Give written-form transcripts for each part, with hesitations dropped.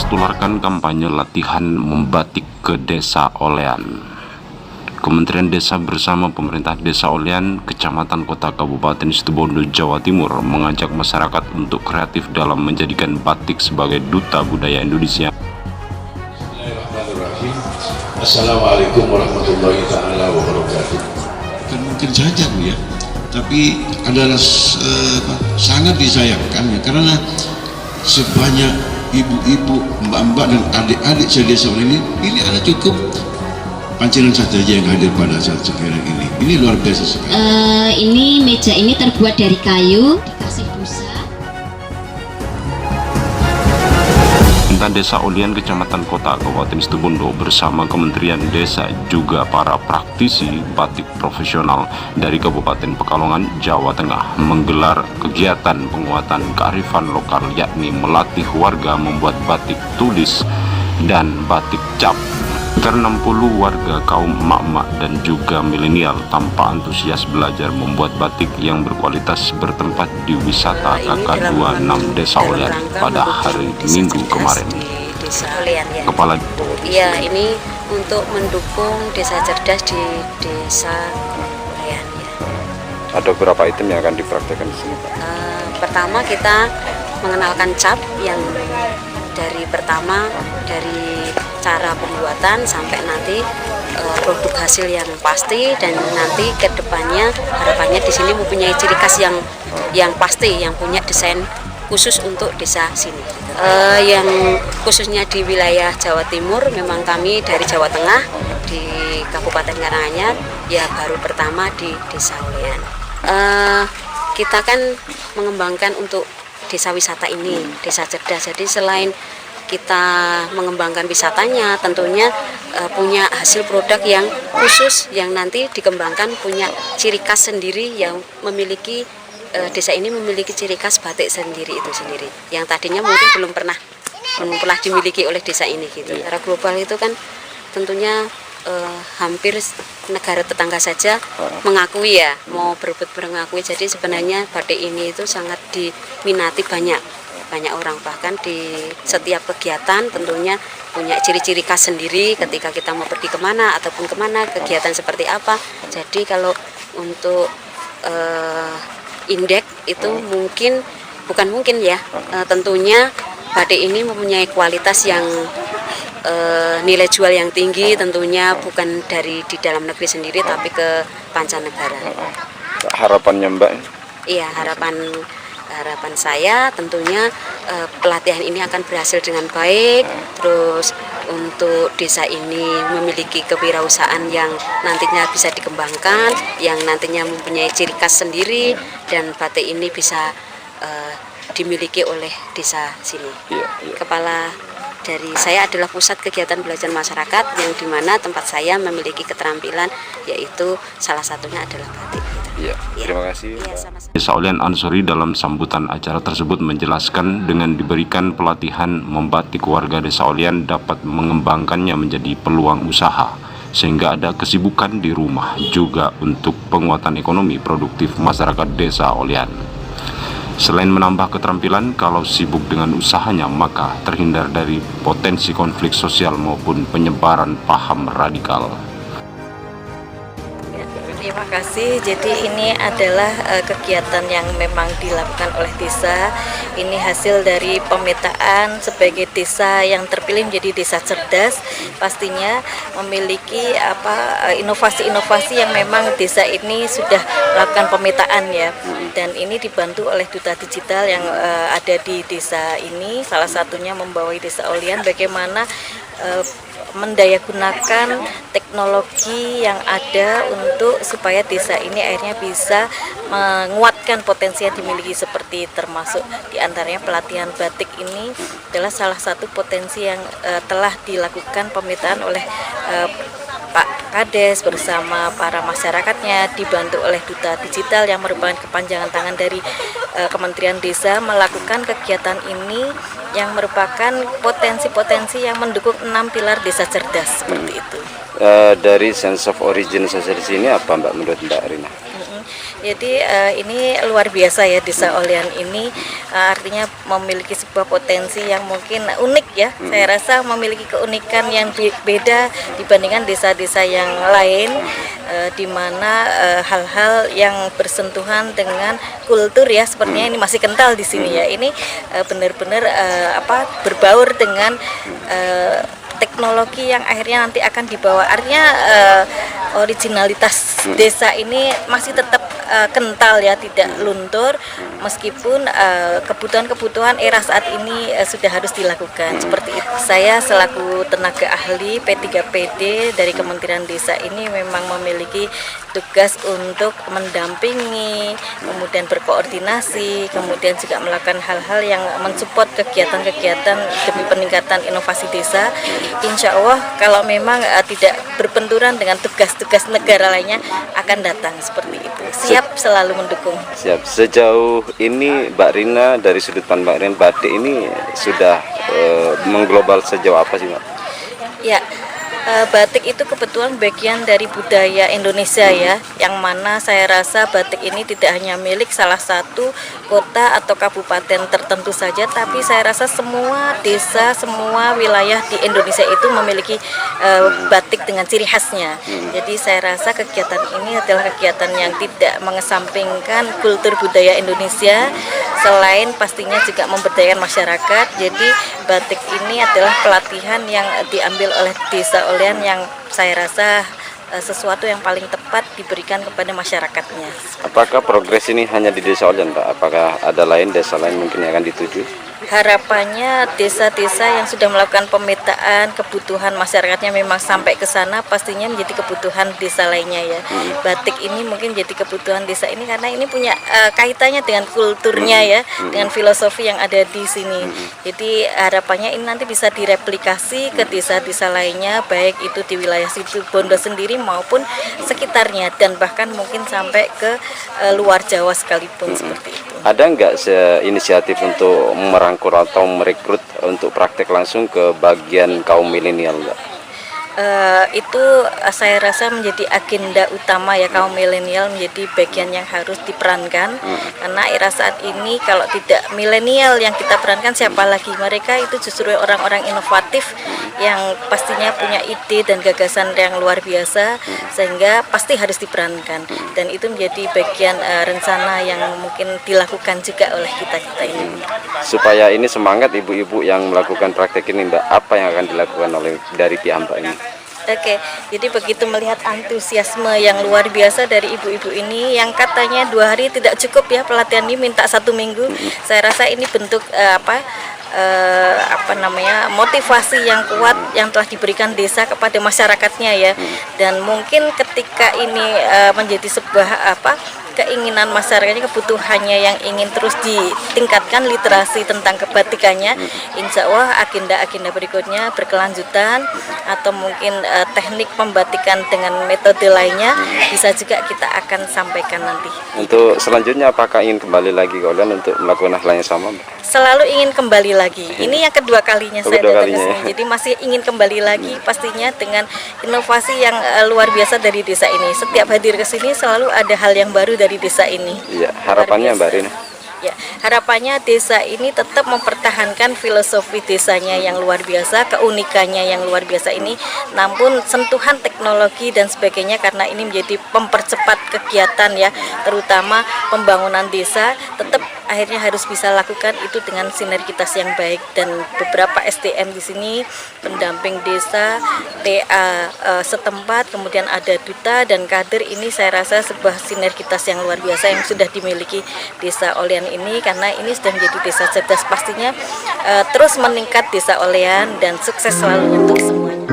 Tugas tularkan kampanye latihan membatik ke Desa Olean. Kementerian Desa bersama pemerintah Desa Olean, Kecamatan Kota Kabupaten Situbondo, Jawa Timur mengajak masyarakat untuk kreatif dalam menjadikan batik sebagai duta budaya Indonesia. Bismillahirrahmanirrahim. Assalamualaikum warahmatullahi taala wabarakatuh. Kan mungkin saja Bu ya, tapi adalah sangat disayangkan ya, karena sebanyak ibu-ibu, mbak-mbak dan adik-adik se-desa ini ada cukup pancingan saja yang hadir pada saat sekarang ini. Ini luar biasa sekali. Ini meja ini terbuat dari kayu, dikasih busa. Pemerintah Desa Olean, Kecamatan Kota Kabupaten Situbondo bersama Kementerian Desa juga para praktisi batik profesional dari Kabupaten Pekalongan, Jawa Tengah menggelar kegiatan penguatan kearifan lokal, yakni melatih warga membuat batik tulis dan batik cap. Sekitar 60 warga kaum emak-emak dan juga milenial tanpa antusias belajar membuat batik yang berkualitas bertempat di wisata KK26 Desa Olean pada hari Minggu kemarin. Desa Olean ya. Kepala Iya, ini untuk mendukung desa cerdas di Desa Olean ya. Ada beberapa item yang akan dipraktekkan di sini, Pak. Pertama kita mengenalkan cap yang pertama dari cara pembuatan sampai nanti produk hasil yang pasti, dan nanti kedepannya harapannya di sini mempunyai ciri khas yang pasti, yang punya desain khusus untuk desa sini. Yang khususnya di wilayah Jawa Timur, memang kami dari Jawa Tengah di Kabupaten Karanganyar ya baru pertama di Desa Olean. Kita kan mengembangkan untuk desa wisata ini, desa cerdas. Jadi selain kita mengembangkan wisatanya, tentunya punya hasil produk yang khusus yang nanti dikembangkan punya ciri khas sendiri, yang memiliki desa ini memiliki ciri khas batik sendiri itu sendiri, yang tadinya mungkin belum pernah dimiliki oleh desa ini gitu. Secara global itu kan tentunya hampir negara tetangga saja mengakui ya, mau berebut mengakui. Jadi sebenarnya batik ini itu sangat diminati banyak orang, bahkan di setiap kegiatan tentunya punya ciri-ciri khas sendiri ketika kita mau pergi kemana ataupun kemana, kegiatan seperti apa. Jadi kalau untuk indeks itu bukan mungkin ya, tentunya batik ini mempunyai kualitas yang nilai jual yang tinggi, tentunya bukan di dalam negeri sendiri tapi ke pancanegara. Harapannya Mbak? Iya, harapan saya tentunya pelatihan ini akan berhasil dengan baik, terus untuk desa ini memiliki kewirausahaan yang nantinya bisa dikembangkan, yang nantinya mempunyai ciri khas sendiri, dan batik ini bisa dimiliki oleh desa sini. Kepala dari saya adalah pusat kegiatan belajar masyarakat, yang dimana tempat saya memiliki keterampilan, yaitu salah satunya adalah batik. Terima kasih. Sama-sama. Desa Olean Ansori dalam sambutan acara tersebut menjelaskan dengan diberikan pelatihan membatik, warga Desa Olean dapat mengembangkannya menjadi peluang usaha, sehingga ada kesibukan di rumah juga untuk penguatan ekonomi produktif masyarakat Desa Olean. Selain menambah keterampilan, kalau sibuk dengan usahanya maka terhindar dari potensi konflik sosial maupun penyebaran paham radikal. Terima kasih. Jadi ini adalah kegiatan yang memang dilakukan oleh desa. Ini hasil dari pemetaan sebagai desa yang terpilih menjadi desa cerdas. Pastinya memiliki inovasi-inovasi yang memang desa ini sudah melakukan pemetaan ya. Dan ini dibantu oleh duta digital yang ada di desa ini. Salah satunya membawa Desa Olean bagaimana mendayagunakan teknologi yang ada untuk supaya desa ini akhirnya bisa menguatkan potensi yang dimiliki, seperti termasuk diantaranya pelatihan batik ini adalah salah satu potensi yang telah dilakukan pemetaan oleh Pak Kades bersama para masyarakatnya, dibantu oleh duta digital yang merupakan kepanjangan tangan dari Kementerian Desa, melakukan kegiatan ini yang merupakan potensi-potensi yang mendukung 6 pilar desa cerdas seperti itu. Dari sense of origin saja di sini apa Mbak, menurut Mbak Rina? Jadi ini luar biasa ya Desa Olean ini, artinya memiliki sebuah potensi yang mungkin unik ya. Saya rasa memiliki keunikan yang beda dibandingkan desa-desa yang lain, di mana hal-hal yang bersentuhan dengan kultur ya, sepertinya ini masih kental di sini ya. Ini benar-benar berbaur dengan teknologi yang akhirnya nanti akan dibawa. Artinya originalitas desa ini masih tetap kental ya, tidak luntur, meskipun kebutuhan-kebutuhan era saat ini sudah harus dilakukan seperti itu. Saya selaku tenaga ahli P3PD dari Kementerian Desa ini memang memiliki tugas untuk mendampingi, kemudian berkoordinasi, kemudian juga melakukan hal-hal yang mensupport kegiatan-kegiatan demi peningkatan inovasi desa. Insya Allah kalau memang tidak berbenturan dengan tugas-tugas negara lainnya akan datang seperti itu. Siap selalu mendukung. Siap. Sejauh ini Mbak Rina, dari sudut pandang Mbak Rina, batik ini sudah mengglobal sejauh apa sih Mbak? Ya, batik itu kebetulan bagian dari budaya Indonesia ya, yang mana saya rasa batik ini tidak hanya milik salah satu kota atau kabupaten tertentu saja, tapi saya rasa semua desa, semua wilayah di Indonesia itu memiliki batik dengan ciri khasnya. Jadi saya rasa kegiatan ini adalah kegiatan yang tidak mengesampingkan kultur budaya Indonesia, selain pastinya juga memberdayakan masyarakat. Jadi batik ini adalah pelatihan yang diambil oleh Desa Olean yang saya rasa sesuatu yang paling tepat diberikan kepada masyarakatnya. Apakah progres ini hanya di Desa Olean, Pak? Apakah ada desa lain mungkin yang akan dituju? Harapannya desa-desa yang sudah melakukan pemetaan kebutuhan masyarakatnya memang sampai ke sana, pastinya menjadi kebutuhan desa lainnya ya. Batik ini mungkin jadi kebutuhan desa ini karena ini punya kaitannya dengan kulturnya ya, dengan filosofi yang ada di sini. Jadi harapannya ini nanti bisa direplikasi ke desa-desa lainnya, baik itu di wilayah Situbondo sendiri maupun sekitarnya, dan bahkan mungkin sampai ke luar Jawa sekalipun seperti itu. Ada nggak inisiatif untuk merangkul atau merekrut untuk praktek langsung ke bagian kaum milenial, Mbak? Itu saya rasa menjadi agenda utama ya, kaum milenial menjadi bagian yang harus diperankan, karena era saat ini kalau tidak milenial yang kita perankan siapa lagi? Mereka itu justru orang-orang inovatif yang pastinya punya ide dan gagasan yang luar biasa, sehingga pasti harus diperankan, dan itu menjadi bagian rencana yang mungkin dilakukan juga oleh kita-kita ini. Supaya ini semangat ibu-ibu yang melakukan praktek ini, Mbak, apa yang akan dilakukan dari pihak Mbak ini? Oke, jadi begitu melihat antusiasme yang luar biasa dari ibu-ibu ini yang katanya 2 hari tidak cukup ya pelatihan ini, minta 1 minggu. Saya rasa ini bentuk motivasi yang kuat yang telah diberikan desa kepada masyarakatnya ya. Dan mungkin ketika ini menjadi sebuah keinginan masyarakatnya, kebutuhannya yang ingin terus ditingkatkan literasi tentang kebatikannya, insya Allah agenda-agenda berikutnya berkelanjutan, atau mungkin teknik pembatikan dengan metode lainnya bisa juga kita akan sampaikan nanti. Untuk selanjutnya apakah ingin kembali lagi ke Olean untuk melakukan hal yang sama, Mbak? Selalu ingin kembali lagi. Ini yang kedua kalinya saya datang ke sini. Jadi masih ingin kembali lagi, pastinya dengan inovasi yang luar biasa dari desa ini. Setiap hadir ke sini selalu ada hal yang baru dari desa ini. Iya, harapannya Mbak Rina? Ya, harapannya desa ini tetap mempertahankan filosofi desanya yang luar biasa, keunikannya yang luar biasa ini, namun sentuhan teknologi dan sebagainya, karena ini menjadi mempercepat kegiatan ya, terutama pembangunan desa, tetap akhirnya harus bisa lakukan itu dengan sinergitas yang baik, dan beberapa SDM di sini, pendamping desa, TA setempat, kemudian ada duta dan kader, ini saya rasa sebuah sinergitas yang luar biasa yang sudah dimiliki Desa Olean ini, karena ini sudah menjadi desa cerdas, pastinya terus meningkat Desa Olean dan sukses selalu untuk semuanya.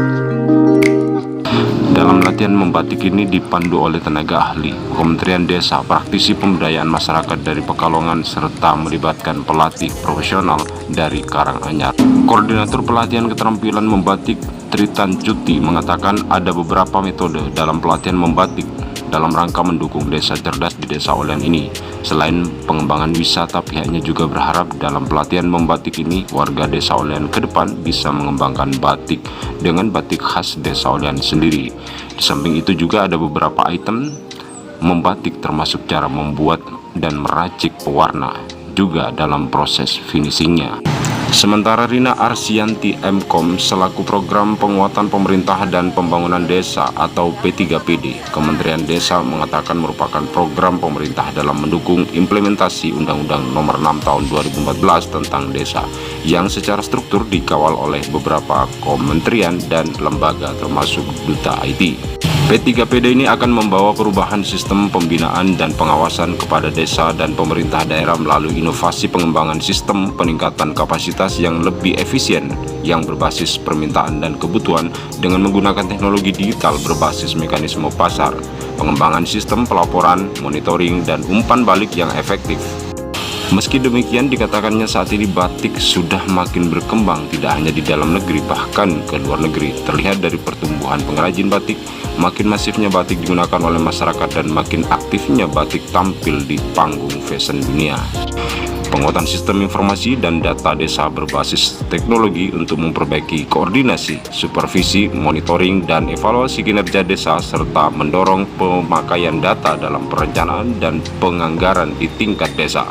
Dalam latihan membatik ini dipandu oleh tenaga ahli Kementerian Desa, praktisi pemberdayaan masyarakat dari Pekalongan, serta melibatkan pelatih profesional dari Karanganyar. Koordinator pelatihan keterampilan membatik Tritan Cuti mengatakan ada beberapa metode dalam pelatihan membatik dalam rangka mendukung desa cerdas di Desa Olean ini. Selain pengembangan wisata, pihaknya juga berharap dalam pelatihan membatik ini warga Desa Olean ke depan bisa mengembangkan batik dengan batik khas Desa Olean sendiri. Di samping itu juga ada beberapa item membatik termasuk cara membuat dan meracik pewarna, juga dalam proses finishingnya. Sementara Rina Arsianti Mkom selaku Program Penguatan Pemerintah dan Pembangunan Desa atau P3PD, Kementerian Desa mengatakan merupakan program pemerintah dalam mendukung implementasi Undang-Undang Nomor 6 Tahun 2014 tentang Desa yang secara struktur dikawal oleh beberapa kementerian dan lembaga termasuk Duta IT. P3PD ini akan membawa perubahan sistem pembinaan dan pengawasan kepada desa dan pemerintah daerah melalui inovasi pengembangan sistem peningkatan kapasitas yang lebih efisien yang berbasis permintaan dan kebutuhan dengan menggunakan teknologi digital berbasis mekanisme pasar, pengembangan sistem pelaporan, monitoring, dan umpan balik yang efektif. Meski demikian, dikatakannya saat ini batik sudah makin berkembang tidak hanya di dalam negeri bahkan ke luar negeri. Terlihat dari pertumbuhan pengrajin batik, makin masifnya batik digunakan oleh masyarakat dan makin aktifnya batik tampil di panggung fashion dunia. Penguatan sistem informasi dan data desa berbasis teknologi untuk memperbaiki koordinasi, supervisi, monitoring, dan evaluasi kinerja desa serta mendorong pemakaian data dalam perencanaan dan penganggaran di tingkat desa.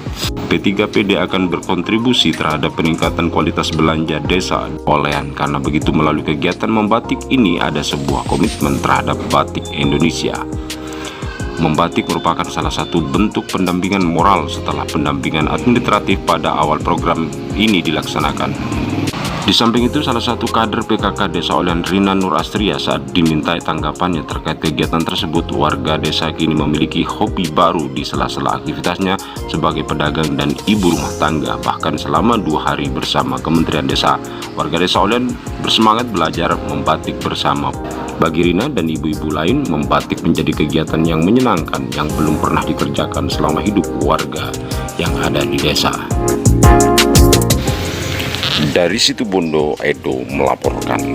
P3PD akan berkontribusi terhadap peningkatan kualitas belanja desa olehan karena begitu melalui kegiatan membatik ini ada sebuah komitmen terhadap batik Indonesia. Membatik merupakan salah satu bentuk pendampingan moral setelah pendampingan administratif pada awal program ini dilaksanakan. Di samping itu, salah satu kader PKK Desa Olehan Rina Nur Astria saat dimintai tanggapannya terkait kegiatan tersebut, warga desa kini memiliki hobi baru di sela-sela aktivitasnya sebagai pedagang dan ibu rumah tangga. Bahkan selama 2 hari bersama Kementerian Desa, warga Desa Olehan bersemangat belajar membatik bersama. Bagi Rina dan ibu-ibu lain, membatik menjadi kegiatan yang menyenangkan yang belum pernah dikerjakan selama hidup warga yang ada di desa. Dari Situbondo, Edo melaporkan.